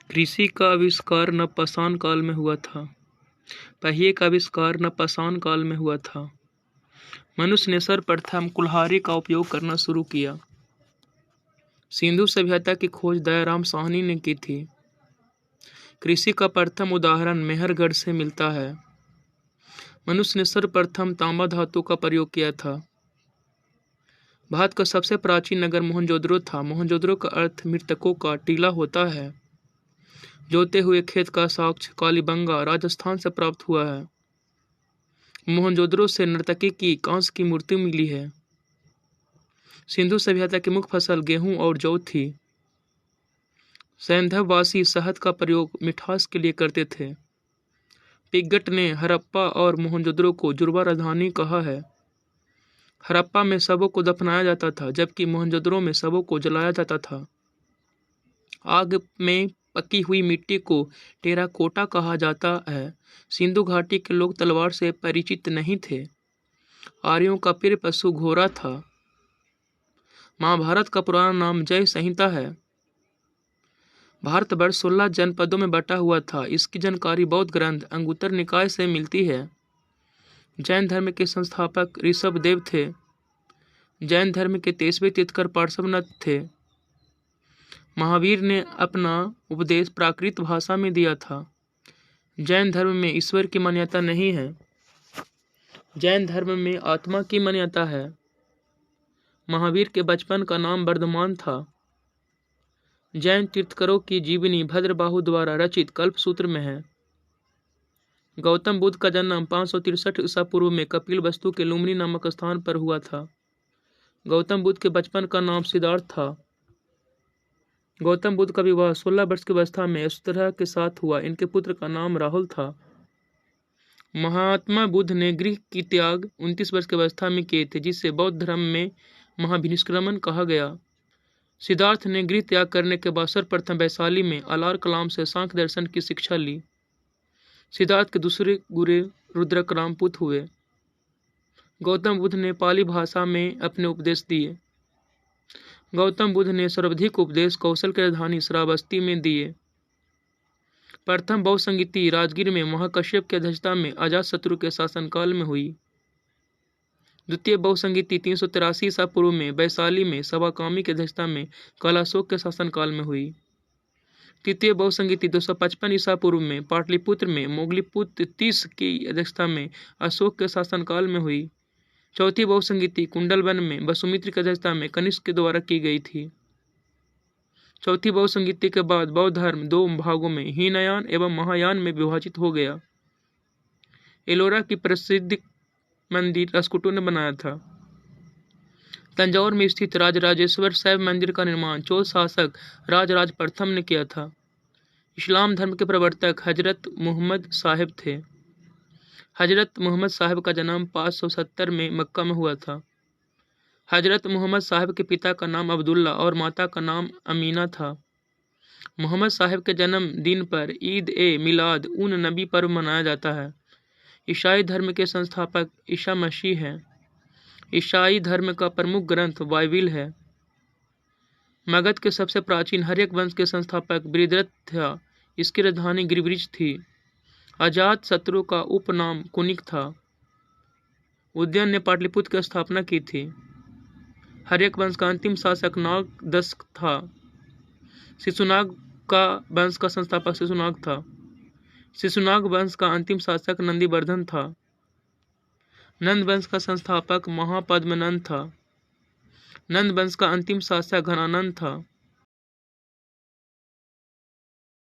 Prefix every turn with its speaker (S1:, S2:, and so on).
S1: कृषि का आविष्कार नवपाषाण काल में हुआ था। पहिए का आविष्कार नवपाषाण काल में हुआ था। मनुष्य ने सर्वप्रथम कुल्हाड़ी का उपयोग करना शुरू किया। सिंधु सभ्यता की खोज दयाराम साहनी ने की थी। कृषि का प्रथम उदाहरण मेहरगढ़ से मिलता है। मनुष्य ने सर्वप्रथम तांबा धातु का प्रयोग किया था। भारत का सबसे प्राचीन नगर मोहनजोदड़ो था। मोहनजोदड़ो का अर्थ मृतकों का टीला होता है। जोते हुए खेत का साक्ष्य कालीबंगा राजस्थान से प्राप्त हुआ है। मोहनजोदड़ो से नर्तकी की कांस्य की मूर्ति मिली है। सिंधु सभ्यता की मुख्य फसल गेहूं और जौ थी। सैंधववासी शहद का प्रयोग मिठास के लिए करते थे। पिगट ने हड़प्पा और मोहनजोदड़ो को जुड़वा राजधानी कहा है। हड़प्पा में शवों को दफनाया जाता था, जबकि मोहनजोदड़ो में शवों को जलाया जाता था। आग में पकी हुई मिट्टी को टेराकोटा कहा जाता है। सिंधु घाटी के लोग तलवार से परिचित नहीं थे। आर्यों का प्रिय पशु घोड़ा था। महाभारत का पुराना नाम जय संहिता है। भारतवर्ष 16 जनपदों में बटा हुआ था। इसकी जानकारी बौद्ध ग्रंथ अंगुत्तर निकाय से मिलती है। जैन धर्म के संस्थापक ऋषभदेव थे। जैन धर्म के 23वें तीर्थंकर पार्श्वनाथ थे। महावीर ने अपना उपदेश प्राकृत भाषा में दिया था। जैन धर्म में ईश्वर की मान्यता नहीं है। जैन धर्म में आत्मा की मान्यता है। महावीर के बचपन का नाम वर्धमान था। जैन तीर्थंकरों की जीवनी भद्रबाहु द्वारा रचित कल्पसूत्र में है। गौतम बुद्ध का जन्म 563 ईसा पूर्व में कपिलवस्तु के लुम्बिनी नामक स्थान पर हुआ था। गौतम बुद्ध के बचपन का नाम सिद्धार्थ था। गौतम बुद्ध का विवाह 16 वर्ष की अवस्था में यशोधरा के साथ हुआ। इनके पुत्र का नाम राहुल था। महात्मा बुद्ध ने गृह की त्याग 29 वर्ष की अवस्था में किए थे, जिससे बौद्ध धर्म में महाभिनिष्क्रमण कहा गया। सिद्धार्थ ने गृह त्याग करने के बाद सर्वप्रथम वैशाली में अलार कलाम से सांख्य दर्शन की शिक्षा ली। सिद्धार्थ के दूसरे गुरु रुद्रक रामपुत हुए। गौतम बुद्ध ने पाली भाषा में अपने उपदेश दिए। गौतम बुद्ध ने सर्वाधिक उपदेश कौशल की राजधानी श्रावस्ती में दिए। प्रथम बौद्ध संगीति राजगीर में महाकश्यप की अध्यक्षता में अजातशत्रु के शासनकाल में हुई। द्वितीय बौद्ध संगीति 383 ईसा पूर्व में वैशाली में सवाकामी की अध्यक्षता में कालाशोक के शासनकाल में हुई। तृतीय बौद्ध संगीति 255 ईसा पूर्व में पाटलिपुत्र में मोगलीपुत्र तीस की अध्यक्षता में अशोक के शासनकाल में हुई। चौथी बौद्ध संगीति कुंडलवन में वसुमित्र की अध्यक्षता में कनिष्क के द्वारा की गई थी। चौथी बौद्ध संगीति के बाद बौद्ध धर्म दो भागों में हीनयान एवं महायान में विभाजित हो गया। एलोरा की प्रसिद्ध मंदिर राष्ट्रकूटों ने बनाया था। तंजौर में स्थित राजराजेश्वर शैव मंदिर का निर्माण चोल शासक राजराज प्रथम ने किया था। इस्लाम धर्म के प्रवर्तक हजरत मुहम्मद साहिब थे। हजरत मुहम्मद साहिब का जन्म 570 में मक्का में हुआ था। हजरत मुहम्मद साहिब के पिता का नाम अब्दुल्ला और माता का नाम अमीना था। मोहम्मद साहिब के जन्म दिन पर ईद ए मिलाद उन नबी पर्व मनाया जाता है। ईसाई धर्म के संस्थापक ईसा मसीह हैं। ईसाई धर्म का प्रमुख ग्रंथ बाइबिल है। मगध के सबसे प्राचीन हर्यक वंश के संस्थापक बृहद्रथ था। इसकी राजधानी गिरिब्रिज थी। अजात शत्रु का उपनाम कुनिक था। उदयन ने पाटलिपुत्र की स्थापना की थी। हर्यक वंश का अंतिम शासक नाग दशक था। शिशुनाग का वंश का संस्थापक शिशुनाग था। शिशुनाग वंश का अंतिम शासक नंदीवर्धन था। नंद वंश का संस्थापक महापद्मनंद था। नंद वंश का अंतिम शासक घनानंद था।